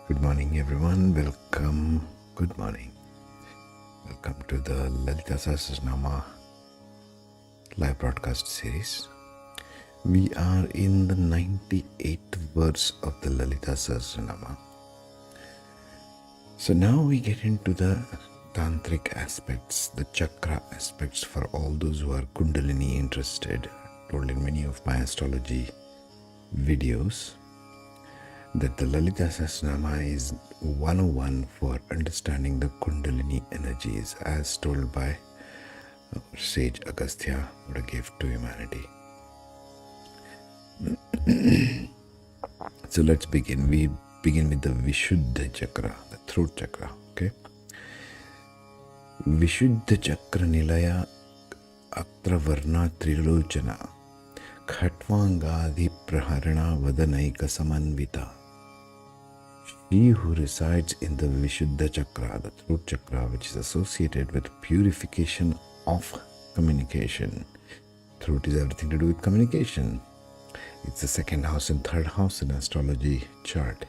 Good morning, everyone. Welcome. Good morning. Welcome to the Lalitha Sahasranama live broadcast series. We are in the 98th verse of the Lalitha Sahasranama. So now we get into the tantric aspects, the chakra aspects for all those who are Kundalini interested. I told in many of my astrology videos that the Lalitha Sahasranama is 101 for understanding the Kundalini energies as told by sage Agastya, what a gift to humanity. So let's begin. We begin with the Vishuddha chakra, the throat chakra. Okay. Vishuddha chakra nilaya aktravarna trilochana khatvangadi praharana vadanaika samanvita. She who resides in the Vishuddha chakra, the throat chakra, which is associated with purification of communication. Throat is everything to do with communication. It's the second house and third house in astrology chart.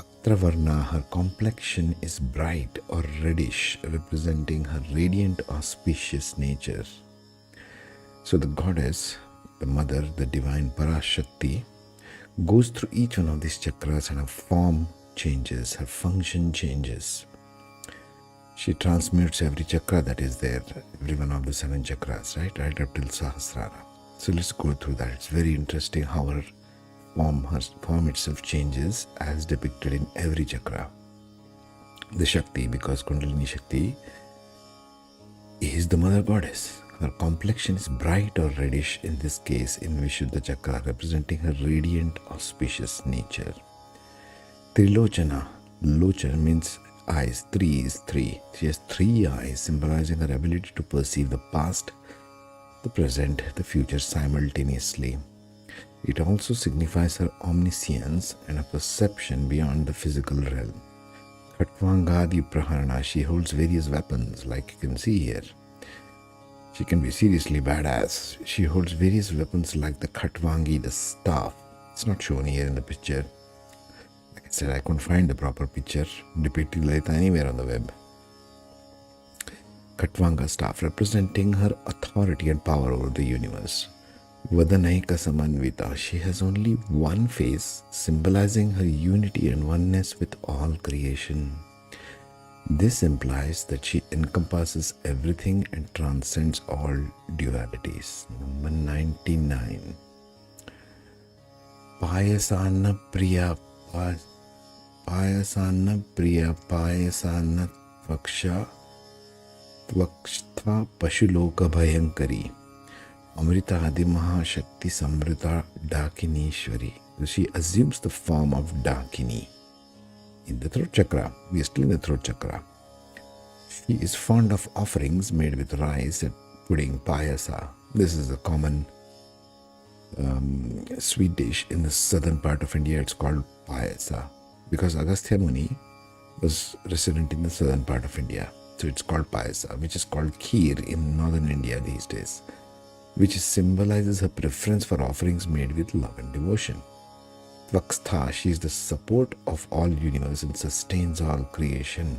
Aktravarna, her complexion is bright or reddish, representing her radiant auspicious nature. So the goddess, the mother, the divine Parashakti, goes through each one of these chakras and her form changes, her function changes. She transmutes every chakra that is there, every one of the 7 chakras, right up till Sahasrara. So let's go through that. It's very interesting how her form itself changes as depicted in every chakra. The Shakti, because Kundalini Shakti is the mother goddess. Her complexion is bright or reddish, in this case in Vishuddha chakra, representing her radiant auspicious nature. Trilochana, lochana means eyes, 3 is 3. She has 3 eyes, symbolizing her ability to perceive the past, the present, the future simultaneously. It also signifies her omniscience and a perception beyond the physical realm. Khatvangadi praharana, she holds various weapons like you can see here. She can be seriously badass. She holds various weapons like the Khatvangi, the staff. It's not shown here in the picture. Like I said, I couldn't find the proper picture depicting Lalitha anywhere on the web. Khatvanga staff, representing her authority and power over the universe. Vadanaika Samanvita, she has only one face, symbolizing her unity and oneness with all creation. This implies that she encompasses everything and transcends all dualities. Number 99. Payasana Priya Payasana Tvaksha Tvakshtha Pashuloka Bhayankari Amrita Adi Mahashakti Samrita Dakinishwari. She assumes the form of Dakini. In the throat chakra, we are still in the throat chakra. She is fond of offerings made with rice and pudding, payasa. This is a common sweet dish in the southern part of India. It's called payasa because Agastya Muni was resident in the southern part of India. So it's called payasa, which is called kheer in northern India these days, which symbolizes her preference for offerings made with love and devotion. Tvakstha, she is the support of all universe and sustains all creation.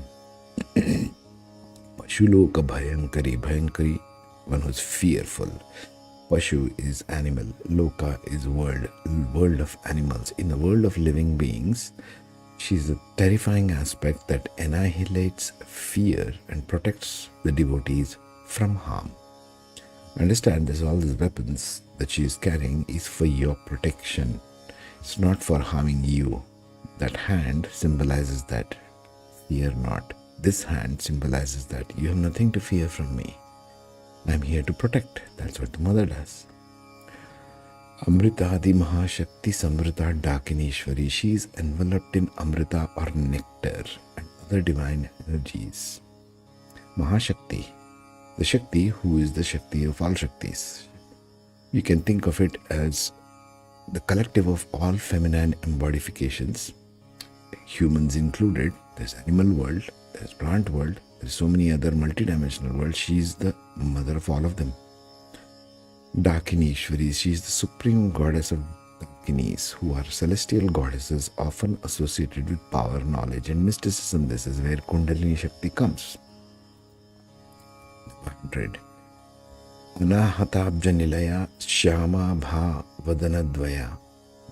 Pashuloka Bhayankari, Bhayankari, one who is fearful. Pashu is animal, Loka is world of animals. In the world of living beings, she is a terrifying aspect that annihilates fear and protects the devotees from harm. Understand this, all these weapons that she is carrying is for your protection. It's not for harming you. That hand symbolizes that. Fear not. This hand symbolizes that you have nothing to fear from me. I'm here to protect. That's what the mother does. Amrita Adi Mahashakti Samrita Dakinishwari. She is enveloped in Amrita or nectar and other divine energies. Mahashakti, the Shakti who is the Shakti of all Shaktis. You can think of it as the collective of all feminine embodifications, humans included. There's animal world, there's plant world, there's so many other multidimensional worlds. She is the mother of all of them. Dakinishwari, she is the supreme goddess of Dakinis, who are celestial goddesses often associated with power, knowledge, and mysticism. This is where Kundalini Shakti comes. 100. Anahatabja nilaya shyama bha vadanadvaya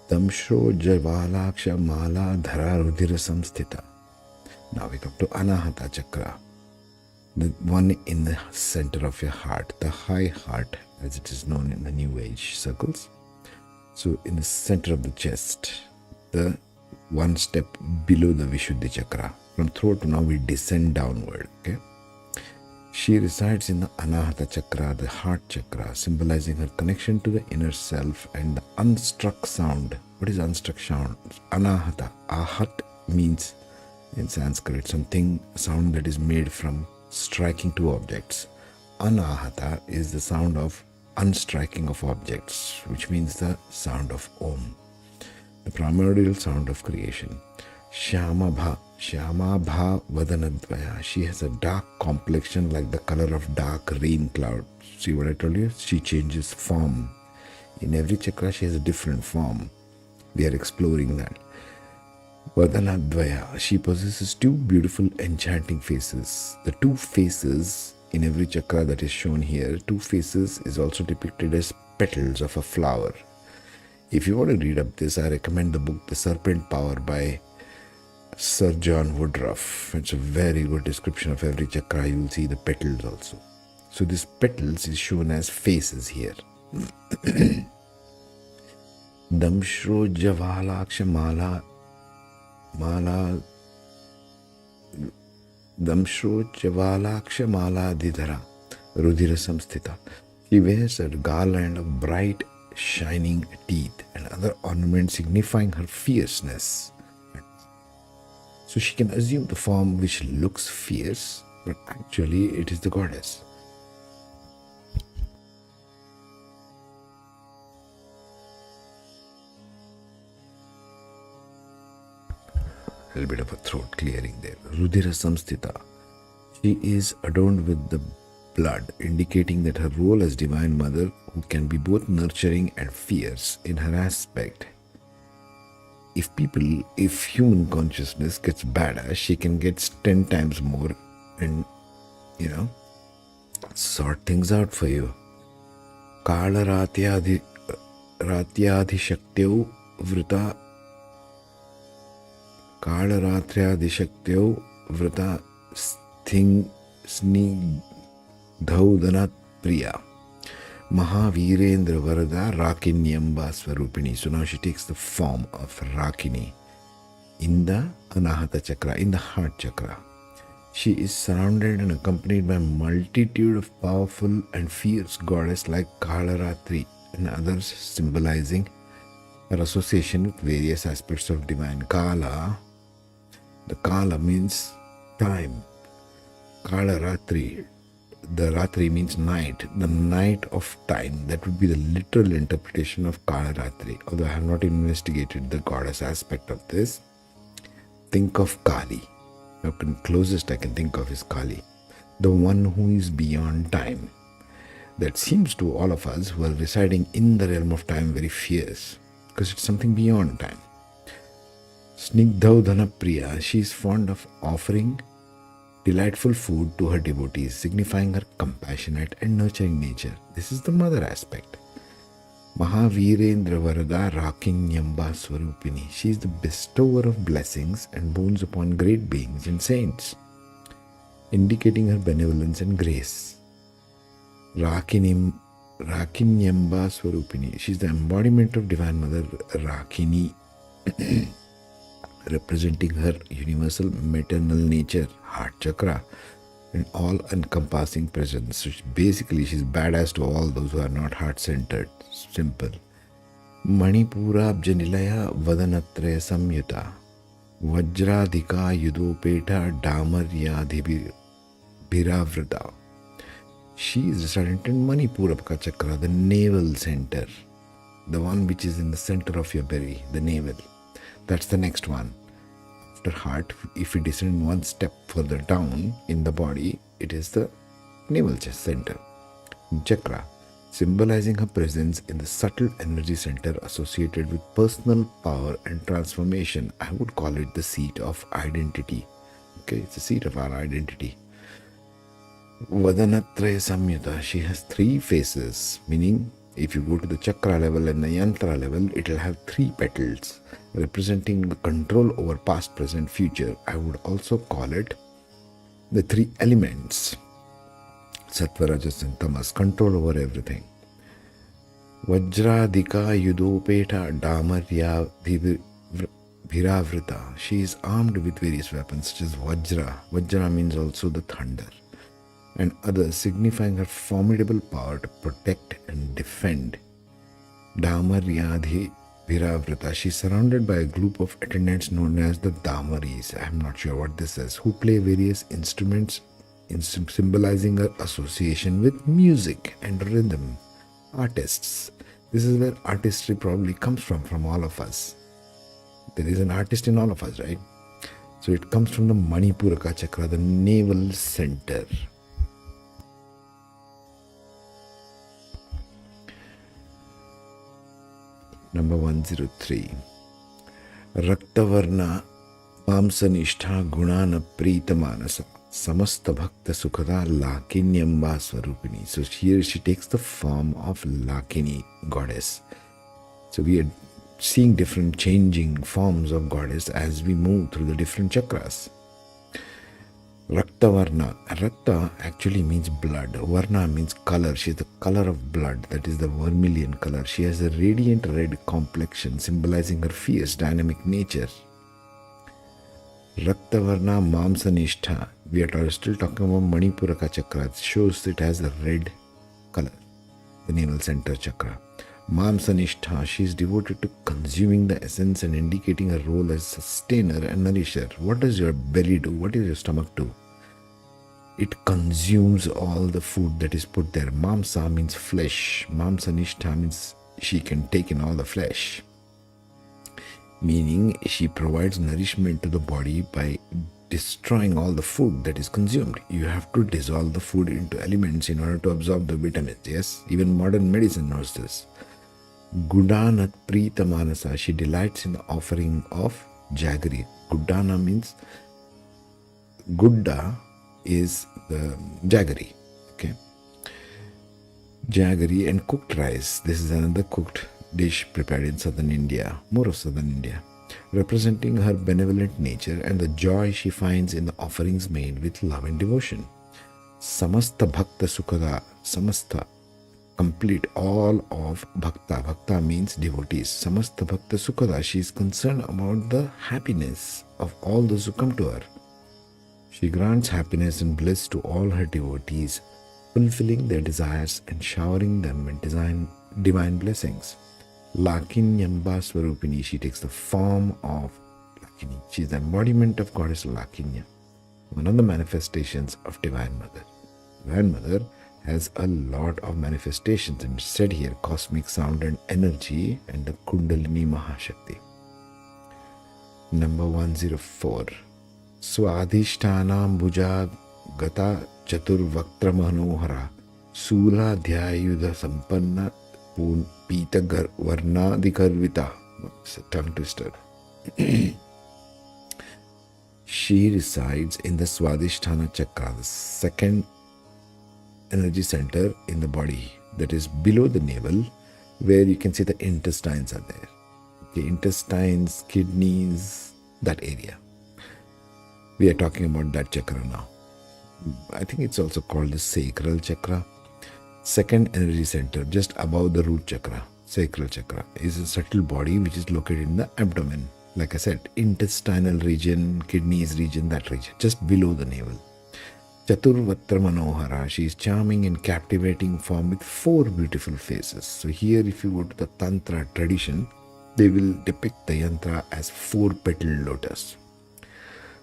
damshro javalaksha mala dhara rudira samsthita. Now we come to Anahata Chakra, the one in the center of your heart, the high heart as it is known in the New Age circles. So in the center of the chest, the one step below the Vishuddhi Chakra. From throat to now we descend downward. Okay. She resides in the Anahata Chakra, the heart chakra, symbolizing her connection to the inner self and the unstruck sound. What is unstruck sound? Anahata. Ahat means in Sanskrit something, a sound that is made from striking two objects. Anahata is the sound of unstriking of objects, which means the sound of Om, the primordial sound of creation. Shyama Bha Vadanadvaya. She has a dark complexion like the color of dark rain cloud. See what I told you? She changes form. In every chakra she has a different form. We are exploring that. Vadanadvaya. She possesses two beautiful enchanting faces. The two faces in every chakra that is shown here, two faces is also depicted as petals of a flower. If you want to read up this, I recommend the book The Serpent Power by Sir John Woodruff. It's a very good description of every chakra. You will see the petals also. So this petals is shown as faces here. Damshro Javalaksha Mala Damshro Javalaksha Mala Didhara Rudira Samsthita. She wears a garland of bright shining teeth and other ornaments signifying her fierceness. So she can assume the form which looks fierce, but actually it is the goddess. A little bit of a throat clearing there. Rudira Samsthita. She is adorned with the blood, indicating that her role as Divine Mother, who can be both nurturing and fierce in her aspect. If human consciousness gets badass, she can get 10 times more and, sort things out for you. Kala ratyadhi shaktyau vrita Kala ratyadhi shaktyau vrita snigdhaudanat priya Mahavirendra Varada Rakinyamba Swarupini. So now she takes the form of Rakini in the Anahata Chakra, in the heart chakra. She is surrounded and accompanied by a multitude of powerful and fierce goddesses like Kalaratri and others, symbolizing her association with various aspects of divine. Kala, the Kala means time. Kalaratri, the Ratri means night, the night of time. That would be the literal interpretation of Kalaratri. Although I have not investigated the goddess aspect of this. Think of Kali. The closest I can think of is Kali, the one who is beyond time. That seems to all of us who are residing in the realm of time very fierce, because it's something beyond time. Snigdhaudana Priya, she is fond of offering delightful food to her devotees, signifying her compassionate and nurturing nature. This is the mother aspect. Mahavirendra Varada Rakinyamba Swarupini. She is the bestower of blessings and boons upon great beings and saints, indicating her benevolence and grace. Rakinyamba Swarupini. She is the embodiment of Divine Mother Rakini, representing her universal maternal nature, heart chakra, and all-encompassing presence. So basically, she's badass to all those who are not heart-centered. Simple. Manipura Janilaya Vadanatraya Samyuta Vajradhika Yudopeta Damarya Bhiravrata. She is resident in Manipura Chakra, the navel center, the one which is in the center of your belly, the navel. That's the next one. After heart, if we descend one step further down in the body, it is the navel chest center. Chakra, symbolizing her presence in the subtle energy center associated with personal power and transformation. I would call it the seat of identity. Okay, it's the seat of our identity. Vadanatraya Samyuta, she has three faces, meaning if you go to the chakra level and the yantra level, it will have three petals representing the control over past, present, future. I would also call it the three elements, Sattva, Rajas and Tamas, control over everything. Vajradika Yudopeta Damarya Bhiravrita. She is armed with various weapons such as Vajra. Vajra means also the thunder, and others, signifying her formidable power to protect and defend. Damaryadhi Viravrita. She is surrounded by a group of attendants known as the Damaris. I am not sure what this is, who play various instruments, symbolizing her association with music and rhythm. Artists. This is where artistry probably comes from all of us. There is an artist in all of us, right? So it comes from the Manipuraka chakra, the navel center. Number 103. Raktavarna Mamsanishta Gunana Prita Manasa Samasta Bhakta Sukhada Lakinyamba Swarupini. So here she takes the form of Lakini, goddess. So we are seeing different changing forms of goddess as we move through the different chakras. Raktavarna. Rakta actually means blood. Varna means color. She is the color of blood. That is the vermilion color. She has a radiant red complexion, symbolizing her fierce, dynamic nature. Raktavarna Mamsanishtha. We are still talking about Manipuraka chakra. It shows it has a red color, the navel center chakra. Mamsanishtha. She is devoted to consuming the essence and indicating her role as sustainer and nourisher. What does your belly do? What does your stomach do? It consumes all the food that is put there. Mamsa means flesh. Mamsanishtha means she can take in all the flesh. Meaning she provides nourishment to the body by destroying all the food that is consumed. You have to dissolve the food into elements in order to absorb the vitamins. Yes, even modern medicine knows this. Gudanat Prita Manasa. She delights in the offering of jaggery. Gudana means Gudda is the jaggery. Okay. Jaggery and cooked rice. This is another cooked dish prepared in southern India, more of southern India, representing her benevolent nature and the joy she finds in the offerings made with love and devotion. Samasta Bhakta Sukhada. Samasta, complete, all of Bhakta. Bhakta means devotees. Samasta Bhakta Sukhada. She is concerned about the happiness of all those who come to her. She grants happiness and bliss to all her devotees, fulfilling their desires and showering them with divine blessings. Lakinyamba Swarupini. She takes the form of Lakini. She is the embodiment of goddess Lakinya, one of the manifestations of Divine Mother. Divine Mother has a lot of manifestations, and it's said here cosmic sound and energy and the Kundalini Mahashakti. Number 104. Swadhishthana Bhuja Gata Chatur Vaktra Manohara Sula Dhyayudha Sampanna Pita Varnadikarvita. It's a tongue twister. She resides in the Swadhisthana chakra, the second energy center in the body, that is below the navel, where you can see the intestines are there. Okay, intestines, kidneys, that area. We are talking about that chakra now. I think it's also called the sacral chakra. Second energy center, just above the root chakra. Sacral chakra is a subtle body which is located in the abdomen. Like I said, intestinal region, kidneys region, that region, just below the navel. Chaturvatra Manohara. She is charming and captivating form with four beautiful faces. So here, if you go to the Tantra tradition, they will depict the yantra as four-petaled lotus.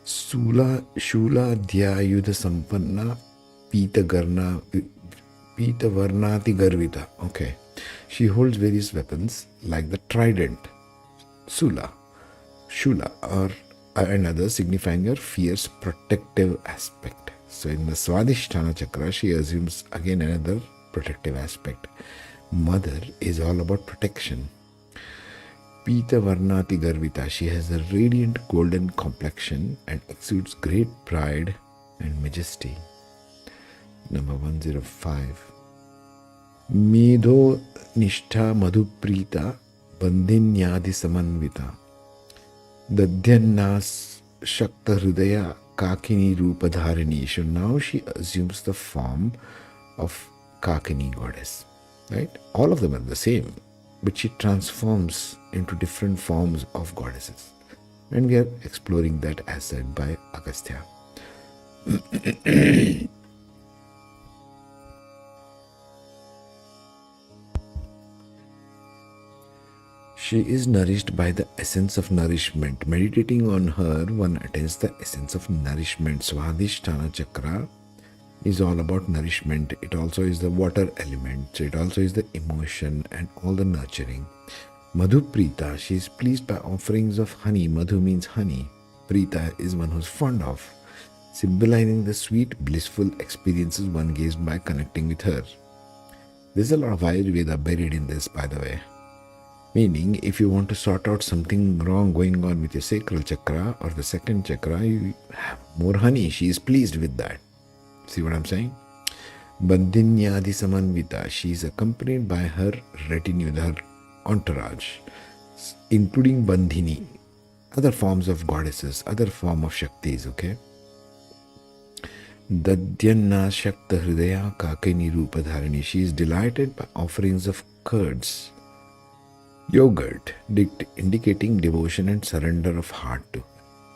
Shula Dhyayudha Sampanna Pita Varnati Garvita. Okay. She holds various weapons like the trident, Shula, or another, signifying her fierce protective aspect. So in the Swadhisthana chakra, she assumes again another protective aspect. Mother is all about protection. Pita Varnati Garvita, she has a radiant golden complexion and exudes great pride and majesty. Number 105. Medho Nishtha Madhuprita Bandinyadi Samanvita Dadhyannas Shakta Hridaya Kakini Rupadharini. So now she assumes the form of Kakini goddess. Right? All of them are the same, but she transforms into different forms of goddesses. And we are exploring that as said by Agastya. She is nourished by the essence of nourishment. Meditating on her, one attains the essence of nourishment. Swadhisthana chakra is all about nourishment. It also is the water element. It also is the emotion and all the nurturing. Madhu Prita, she is pleased by offerings of honey. Madhu means honey. Prita is one who is fond of, symbolizing the sweet, blissful experiences one gets by connecting with her. There's a lot of Ayurveda buried in this, by the way. Meaning, if you want to sort out something wrong going on with your sacral chakra or the second chakra, you have more honey. She is pleased with that. See what I'm saying? Bandinyadi Samanvita, she is accompanied by her retinue, her entourage, including Bandhini, other forms of goddesses, other form of Shaktis, okay? Dadhyanna Shakta Hridaya Kakini Rupadharini, she is delighted by offerings of curds, yogurt, indicating devotion and surrender of heart to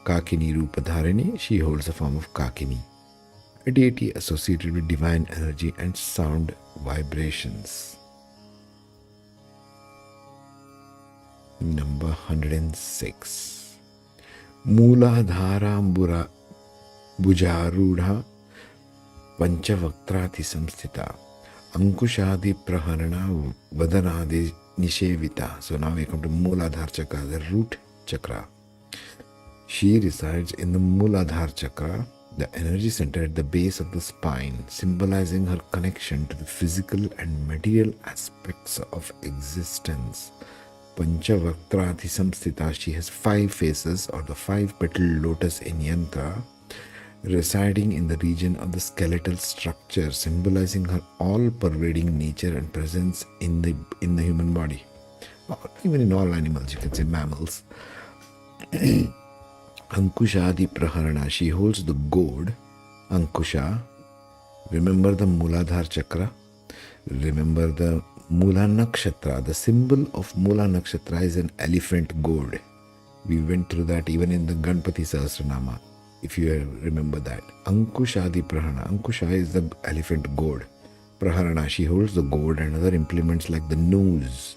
Kakini Rupadharini. She holds the form of Kakini, a deity associated with divine energy and sound vibrations. Number 106. Mooladharambura Bujarudha Panchavaktrati Samstita Ankushadi Praharana Vadanadi Nishevita. So now we come to Mooladhara Chakra, the root chakra. She resides in the Mooladhara Chakra, the energy center at the base of the spine, symbolizing her connection to the physical and material aspects of existence. Panchavaktrati Samstita, she has 5 faces or the 5-petaled lotus in Yantra, residing in the region of the skeletal structure, symbolizing her all-pervading nature and presence in the human body, or even in all animals, you can say mammals. Ankushadi Praharana, she holds the gourd, Ankusha. Remember the Mooladhara Chakra? Remember the Mula Nakshatra. The symbol of Mula Nakshatra is an elephant gourd. We went through that even in the Ganpati Sahasranama, if you remember that. Ankushadi Praharana. Ankusha is the elephant gourd. Praharana, she holds the gourd and other implements like the noose,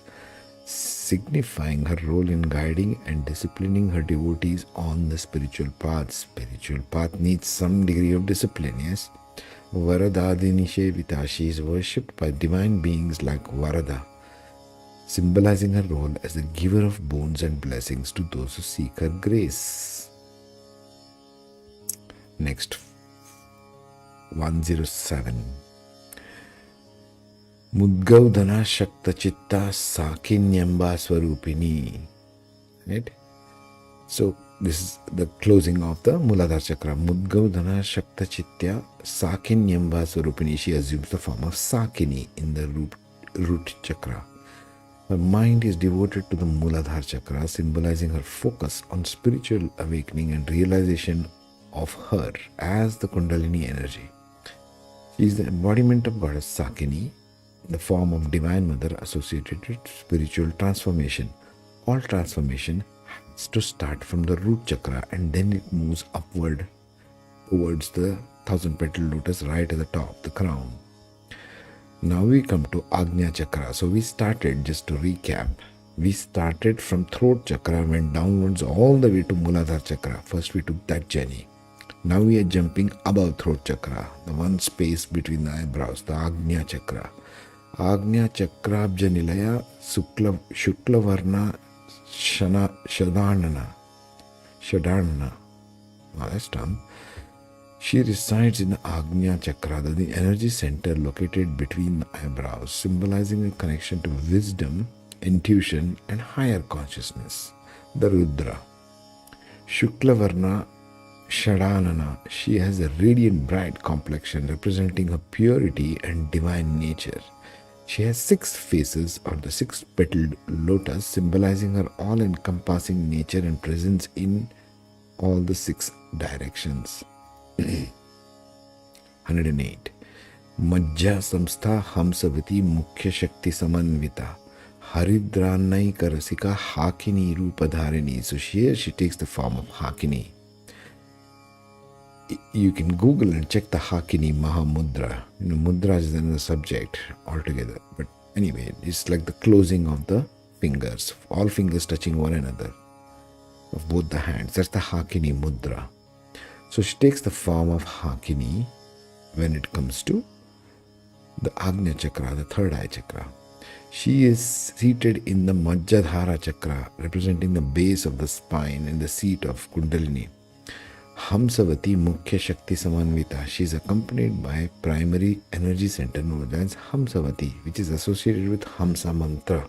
signifying her role in guiding and disciplining her devotees on the spiritual path. Spiritual path needs some degree of discipline, yes? Varadadi Nishevita, she is worshipped by divine beings like Varada, symbolizing her role as the giver of boons and blessings to those who seek her grace. Next, 107. Mudgaudana Shakta Chitta Sakinyamba Swarupini. Right? So, this is the closing of the Mooladhara Chakra. Mudgaudana Shakta Chitta Sakinyamba Swarupini. She assumes the form of Sakini in the root chakra. Her mind is devoted to the Mooladhara Chakra, symbolizing her focus on spiritual awakening and realization of her as the Kundalini energy. She is the embodiment of goddess Sakini, the form of Divine Mother associated with spiritual transformation. All transformation has to start from the root chakra and then it moves upward towards the 1000-petal lotus right at the top, the crown. Now we come to Agnya Chakra. So we started, just to recap, we started from throat chakra, went downwards all the way to Mooladhara Chakra. First we took that journey. Now we are jumping above throat chakra, the one space between the eyebrows, the Agnya Chakra. Agnya Chakrabja Nilaya Shukla Varna Shadarnana. Oh, that's dumb. She resides in the Agnya Chakra, the energy center located between the eyebrows, symbolizing a connection to wisdom, intuition, and higher consciousness. The Rudra. Shuklavarna Shadanana. She has a radiant bright complexion representing her purity and divine nature. She has 6 faces or the 6-petaled lotus, symbolizing her all-encompassing nature and presence in all the 6 directions. 108. Majja Samstha Hamsavati Mukhya Shakti Samanvita Haridranai Karasika Hakini Rupadharini. So here she takes the form of Hakini. You can Google and check the Hakini Mahamudra. Mudra is another subject altogether. But anyway, it's like the closing of the fingers, all fingers touching one another, of both the hands. That's the Hakini Mudra. So she takes the form of Hakini when it comes to the Agnya Chakra, the third eye chakra. She is seated in the Majjadhara Chakra, representing the base of the spine and the seat of Kundalini. Hamsavati Mukhya Shakti Samanvita. She is accompanied by primary energy center known as Hamsavati, which is associated with Hamsa Mantra.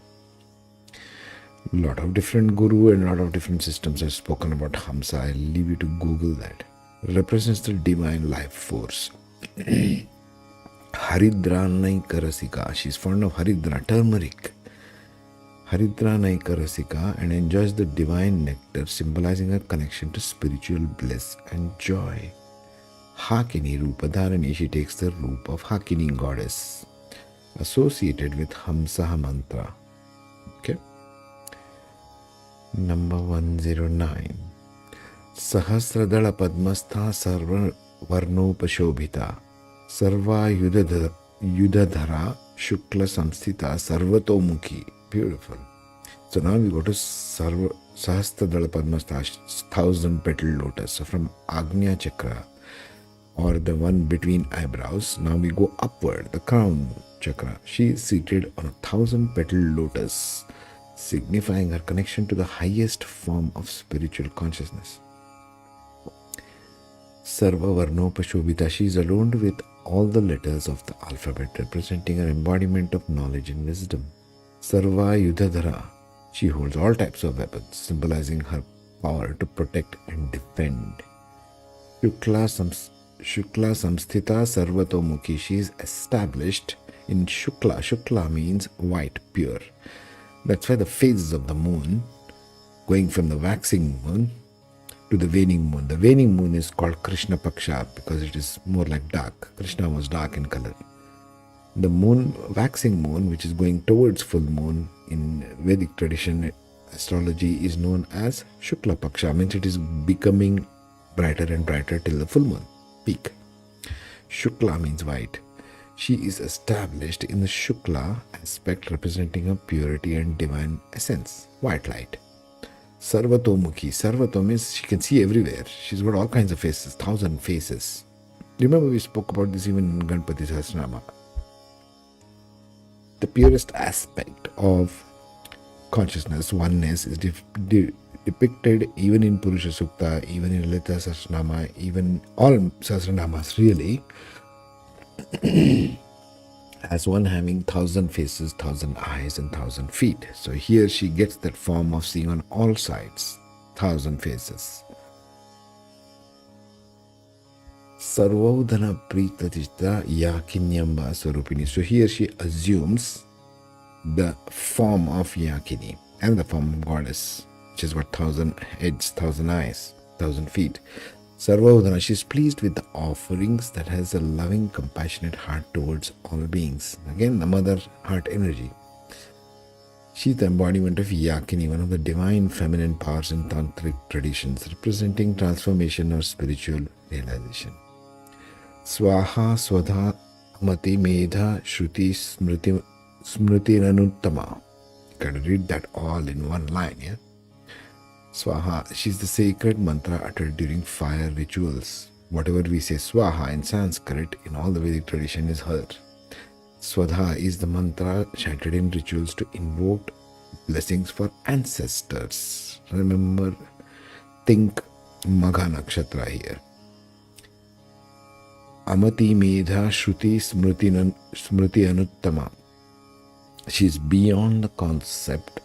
A lot of different guru and a lot of different systems have spoken about Hamsa. I'll leave you to Google that. Represents the divine life force. Haridranai Karasika. She is fond of Haridra, turmeric. Haridranai Karasika, and enjoys the divine nectar, symbolizing her connection to spiritual bliss and joy. Hakini Rupadharani. She takes the roop of Hakini goddess, associated with Hamsa mantra. Okay. Number 109. Sahasradala Padmastha Sarva Varnopashobhita Sarva Yudhadhara Shukla Samsthita Sarvatomukhi. Beautiful. So now we go to Sahasradala Padmastha, 1000-petaled lotus. So from Agnya Chakra, or the one between eyebrows, now we go upward, the crown chakra. She is seated on a 1000-petaled lotus, signifying her connection to the highest form of spiritual consciousness. Sarva Varnopashobhita. She is adorned with all the letters of the alphabet, representing her embodiment of knowledge and wisdom. Sarva Yudhadhara. She holds all types of weapons, symbolizing her power to protect and defend. Shukla Samsthita Sarvatomukhi. She is established in Shukla. Shukla means white, pure. That's why the phases of the moon, going from the waxing moon to the waning moon. The waning moon is called Krishna Paksha because it is more like dark. Krishna was dark in color. The moon, waxing moon, which is going towards full moon in Vedic tradition, astrology, is known as Shukla Paksha. Means it is becoming brighter and brighter till the full moon peak. Shukla means white. She is established in the Shukla aspect, representing her purity and divine essence, white light. Sarvatomukhi. Sarvato means she can see everywhere. She's got all kinds of faces, 1000 faces. Remember we spoke about this even in Ganpati Sahasranama. The purest aspect of consciousness, oneness, is depicted even in Purusha Sukta, even in Lalitha Sahasranama, even all Sahasranamas really, as one having 1000 faces, 1000 eyes, and 1000 feet. So here she gets that form of seeing on all sides, 1000 faces. Sarvodhana Pritatishta Yakinyamba Swarupini. So here she assumes the form of Yakini and the form of goddess, which is what 1000 heads, 1000 eyes, 1000 feet. Sarvodhana, she is pleased with the offerings that has a loving, compassionate heart towards all beings. Again, the mother heart energy. She is the embodiment of Yakini, one of the divine feminine powers in tantric traditions, representing transformation or spiritual realization. Swaha Swadha Mati Medha Shruti Smriti Ranuttama. You can read that all in one line, yeah? Swaha, she is the sacred mantra uttered during fire rituals. Whatever we say Swaha in Sanskrit, in all the Vedic tradition is her. Swadha is the mantra chanted in rituals to invoke blessings for ancestors. Remember, think Magha Nakshatra here. Amati Medha Shruti Smriti Anuttama. She is beyond the concept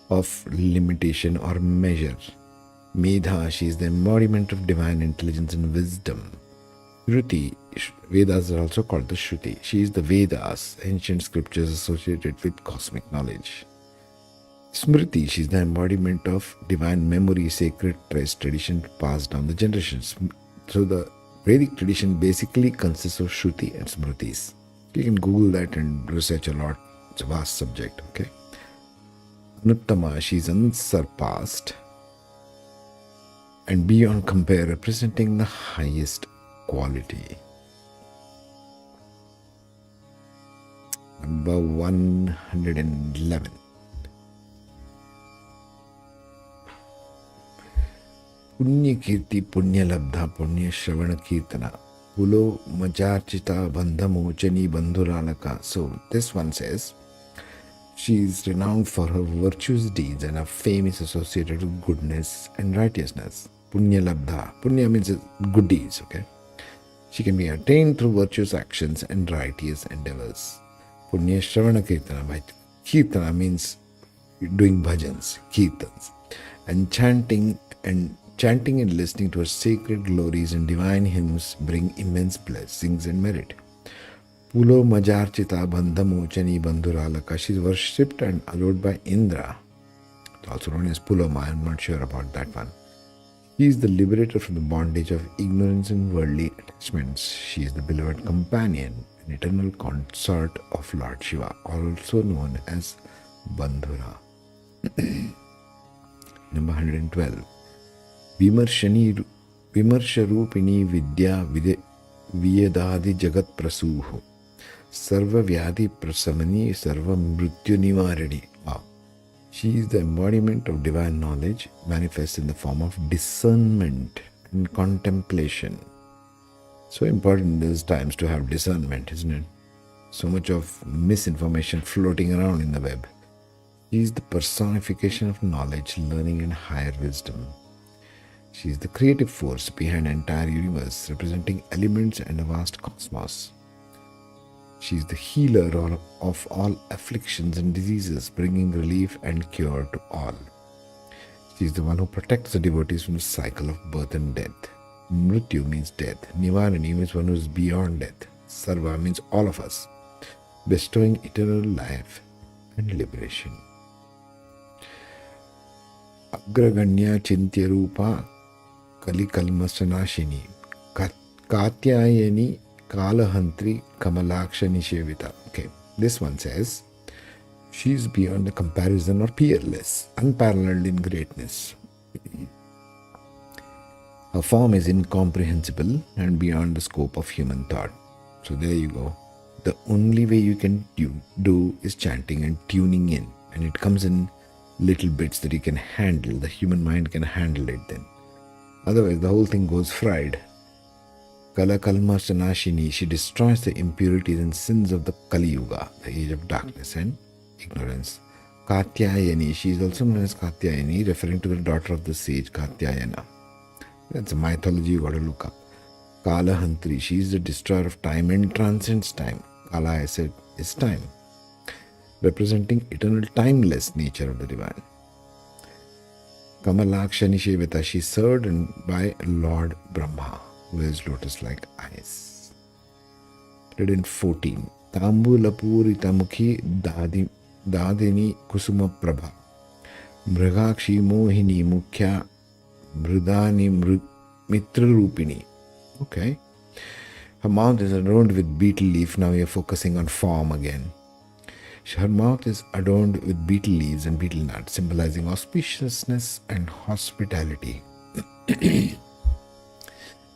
of limitation or measure. Medha, she is the embodiment of divine intelligence and wisdom. Shruti, Vedas are also called the Shruti. She is the Vedas, ancient scriptures associated with cosmic knowledge. Smriti, she is the embodiment of divine memory, sacred tradition passed down the generations. So the Vedic tradition basically consists of Shruti and Smritis. You can Google that and research a lot. It's a vast subject, okay? Anuttama, she is unsurpassed and beyond compare, representing the highest quality. Number 111. Punya Kirti Punya Labdha Punya Shravana Kirtana Pulo Majarchita Bandhamochani Bandhuralaka. So this one says, she is renowned for her virtuous deeds and her fame is associated with goodness and righteousness. Punya Labdha. Punya means good deeds, okay? She can be attained through virtuous actions and righteous endeavors. Punya Shravana Kirtana. By Kirtana means doing bhajans, kirtans, and chanting and listening to her sacred glories and divine hymns bring immense blessings and merit. Pulo Majarchita Bandhamochani Bandhuralaka. She is worshipped and adored by Indra, also known as Puloma. I am not sure about that one. He is the liberator from the bondage of ignorance and worldly attachments. She is the beloved companion and eternal consort of Lord Shiva, also known as Bandhura. Number 112. Vimarsharupini Vidya Vyedadi Jagat Prasuho Sarva Vyadi Prasamani Sarva Mrityu Nivarani. Wow. She is the embodiment of divine knowledge, manifest in the form of discernment and contemplation. So important in these times to have discernment, isn't it? So much of misinformation floating around in the web. She is the personification of knowledge, learning, and higher wisdom. She is the creative force behind the entire universe, representing elements and a vast cosmos. She is the healer of all afflictions and diseases, bringing relief and cure to all. She is the one who protects the devotees from the cycle of birth and death. Mrityu means death. Nivarani means one who is beyond death. Sarva means all of us, bestowing eternal life and liberation. Agraganya Chintya Rupa Kali Kalmasanashini Katyayani Kalahantri Kamalakshani Shevita. Okay, this one says, she is beyond the comparison or peerless, unparalleled in greatness. Her form is incomprehensible and beyond the scope of human thought. So there you go. The only way you can do is chanting and tuning in, and it comes in little bits that you can handle. The human mind can handle it then. Otherwise, the whole thing goes fried. Kala Kalma Sanashini, she destroys the impurities and sins of the Kali Yuga, the age of darkness and ignorance. Katyayani, she is also known as Katyayani, referring to the daughter of the sage Katyayana. That's a mythology you got to look up. Kalahantri, she is the destroyer of time and transcends time. Kala, I said, is time, representing eternal timeless nature of the divine. Kamalakshani Shevita, she is served by Lord Brahma, who has lotus-like eyes. 114. Tambulapurita mukhi dadini kusuma prabha mrigakshi mohini mukhya mridani mitrarupini. Okay. Her mouth is adorned with betel leaf. Now we are focusing on form again. Her mouth is adorned with betel leaves and betel nuts, symbolizing auspiciousness and hospitality.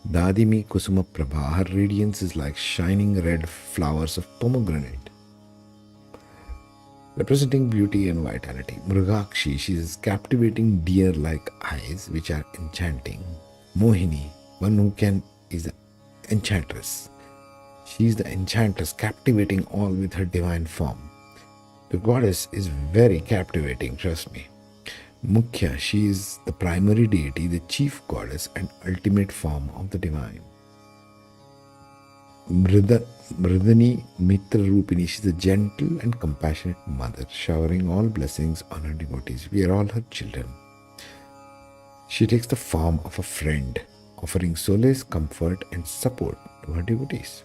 Dadimi Kusuma Prabha, her radiance is like shining red flowers of pomegranate, representing beauty and vitality. Mrigakshi, she is captivating deer-like eyes, which are enchanting. Mohini, one who is an enchantress. She is the enchantress, captivating all with her divine form. The goddess is very captivating, trust me. Mukhya, she is the primary deity, the chief goddess and ultimate form of the divine. Mridani Mitra Rupini. She's a gentle and compassionate mother, showering all blessings on her devotees. We are all her children. She takes the form of a friend, offering solace, comfort, and support to her devotees.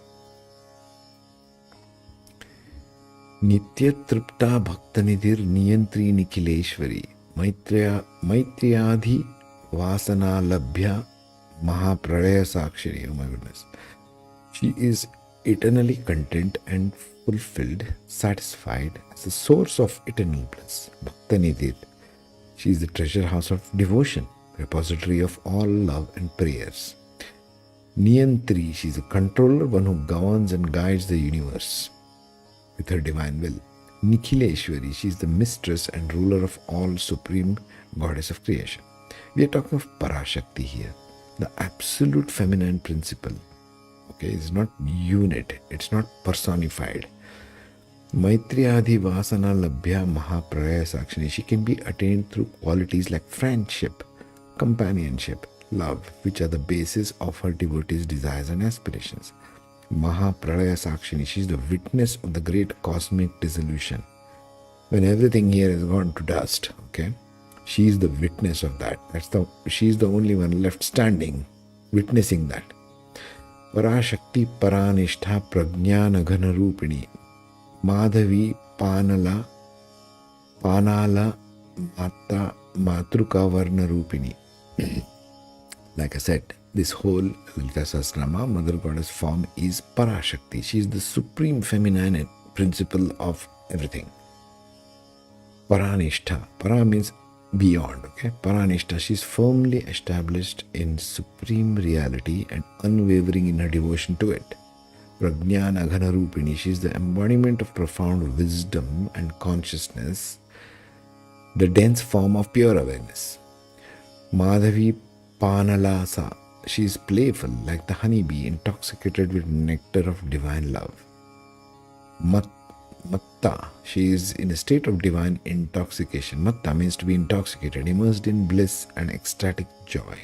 Nitya Tripta Bhaktanidhir Niyantri Nikhileshwari Maitriyadhi Vasana Labhya Mahapralaya Sakshari. Oh my goodness. She is eternally content and fulfilled, satisfied as the source of eternal bliss. Bhaktanidhir. She is the treasure house of devotion, repository of all love and prayers. Niyantri. She is a controller, one who governs and guides the universe with her divine will. Nikhileshwari, she is the mistress and ruler of all, supreme goddess of creation. We are talking of Parashakti here, the absolute feminine principle. Okay, it's not unit, it's not personified. Maitriyadhi Vasana Labhya Mahapralaya Sakshini. She can be attained through qualities like friendship, companionship, love, which are the basis of her devotees' desires and aspirations. Mahapralaya Sakshini, she is the witness of the great cosmic dissolution. When everything here has gone to dust, okay, she is the witness of that. She is the only one left standing, witnessing that. Parashakti Paranishtha Prajnana Ghana Rupini Madhavi Panala Mata Matruka Varna Rupini. Like I said, this whole Lalitha Sahasranama, Mother Goddess form is Parashakti. She is the supreme feminine principle of everything. Paranishtha. Para means beyond. Okay, Paranishtha. She is firmly established in supreme reality and unwavering in her devotion to it. Prajnana Ghana Rupini. She is the embodiment of profound wisdom and consciousness, the dense form of pure awareness. Madhavi Panalasa. She is playful like the honeybee, intoxicated with nectar of divine love. Matta. She is in a state of divine intoxication. Matta means to be intoxicated, immersed in bliss and ecstatic joy.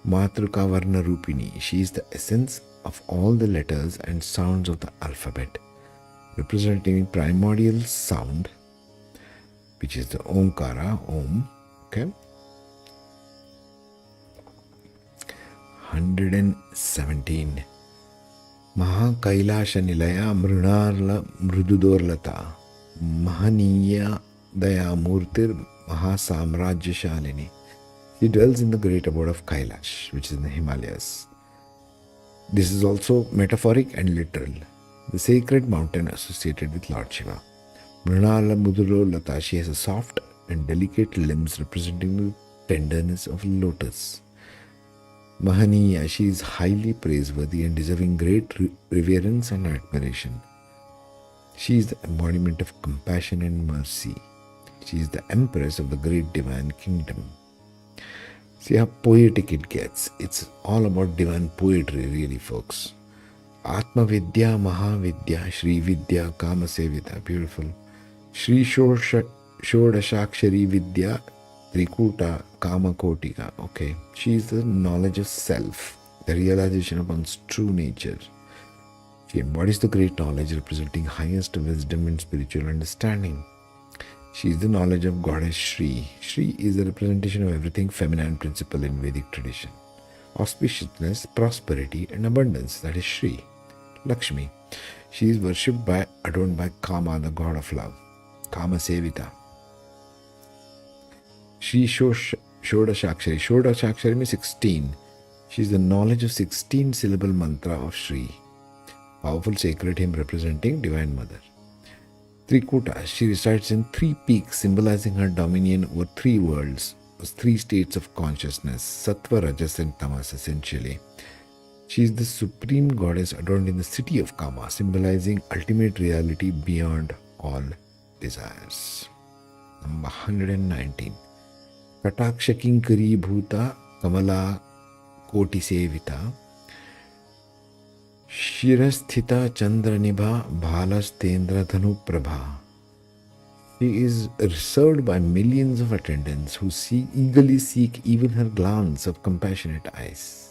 Matruka Varna Rupini. She is the essence of all the letters and sounds of the alphabet, representing primordial sound, which is the Omkara, Om. Okay. 117. Mahakailasha Nilaya Mrunarla Mrududorlata Mahaniya Daya Murtir Mahasamrajya Shalini. She dwells in the great abode of Kailash, which is in the Himalayas. This is also metaphoric and literal, the sacred mountain associated with Lord Shiva. Mrunala Mudurolata, she has a soft and delicate limbs representing the tenderness of lotus. Mahaniya, she is highly praiseworthy and deserving great reverence and admiration. She is the embodiment of compassion and mercy. She is the empress of the great divine kingdom. See how poetic it gets. It's all about divine poetry, really, folks. Atma Vidya, Mahavidya, Shri Vidya, Kama Sevita. Beautiful. Shri Shodashakshari Vidya, Trikuta Kama Kotika. Okay. She is the knowledge of self, the realization of one's true nature. She embodies the great knowledge representing highest wisdom and spiritual understanding. She is the knowledge of Goddess Shri. Shri is the representation of everything feminine principle in Vedic tradition. Auspiciousness, prosperity, and abundance. That is Shri. Lakshmi. She is worshipped by, adorned by Kama, the god of love. Kama Sevita. Shri Shodashakshari. Shodashakshari means 16. She is the knowledge of 16 syllable mantra of Shri. Powerful sacred hymn representing Divine Mother. Trikuta. She resides in 3 peaks, symbolizing her dominion over 3 worlds, 3 states of consciousness, Sattva, Rajas, and Tamas, essentially. She is the supreme goddess adorned in the city of Kama, symbolizing ultimate reality beyond all desires. Number 119. Kataksha Kinkari Bhuta Kamala Koti Sevita Shirasthita Chandranibha Bhalastendra Dhanu Prabha. She is served by millions of attendants who eagerly seek even her glance of compassionate eyes.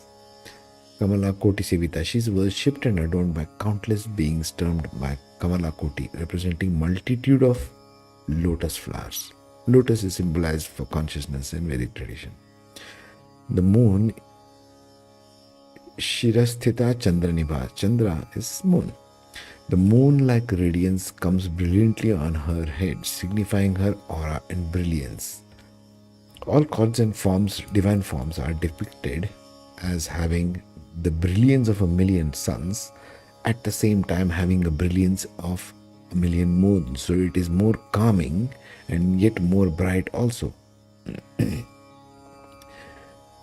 Kamala Koti Sevita. She is worshipped and adorned by countless beings termed by Kamala Koti, representing multitude of lotus flowers. Lotus is symbolized for consciousness in Vedic tradition. The moon, Shirasthita Chandranibha. Chandra is moon. The moon-like radiance comes brilliantly on her head, signifying her aura and brilliance. All gods and forms, divine forms, are depicted as having the brilliance of a million suns, at the same time having a brilliance of a million moons. So it is more calming and yet more bright also.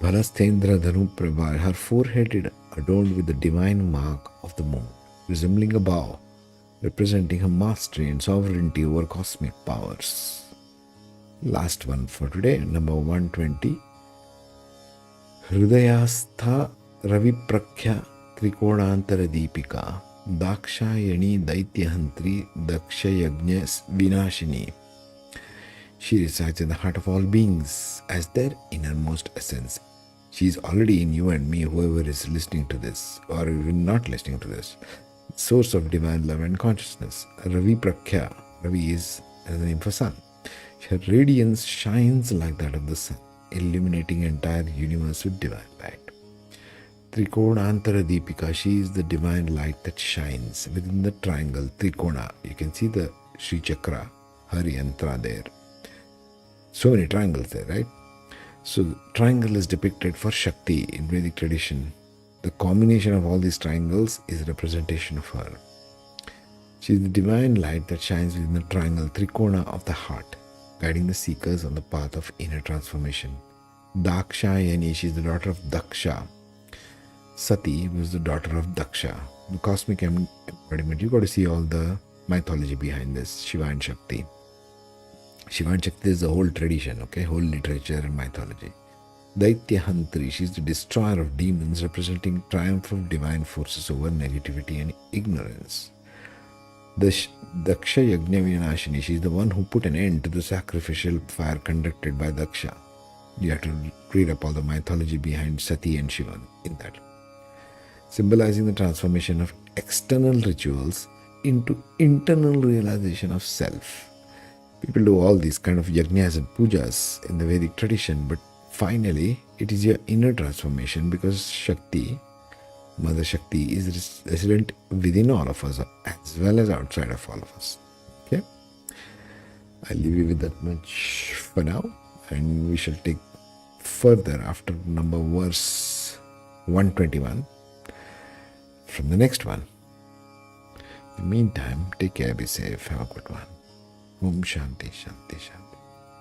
Bhalasthendra Dhanu Prabha, her forehead is adorned with the divine mark of the moon, resembling a bow, representing her mastery and sovereignty over cosmic powers. Last one for today, number 120. Hridayastha Raviprakhya Trikonantara Deepika Dakshayani Daityahantri Dakshayagnya Vinashini. She resides in the heart of all beings as their innermost essence. She is already in you and me, whoever is listening to this or even not listening to this. Source of divine love and consciousness. Ravi Prakhya. Ravi is another name for sun. Her radiance shines like that of the sun, illuminating entire universe with divine light. Trikonantara Deepika. She is the divine light that shines within the triangle Trikona. You can see the Sri Chakra, Hari Yantra there. So many triangles there, right? So the triangle is depicted for Shakti in Vedic tradition. The combination of all these triangles is a representation of her. She is the divine light that shines within the triangle Trikona of the heart, guiding the seekers on the path of inner transformation. Dakshayani, she is the daughter of Daksha. Sati was the daughter of Daksha. The cosmic embodiment. You got to see all the mythology behind this, Shiva and Shakti. Shiva and Shakti is the whole tradition, okay, whole literature and mythology. Daityahantri, she is the destroyer of demons, representing triumph of divine forces over negativity and ignorance. The Daksha Yajna Vinashini, she is the one who put an end to the sacrificial fire conducted by Daksha. You have to read up all the mythology behind Sati and Shiva in that. Symbolizing the transformation of external rituals into internal realization of self. People do all these kind of yajnas and pujas in the Vedic tradition, but finally it is your inner transformation, because Shakti, Mother Shakti, is resident within all of us as well as outside of all of us. Okay? I'll leave you with that much for now, and we shall take further after verse 121 from the next one. In the meantime, take care, be safe, have a good one. Om Shanti Shanti Shanti.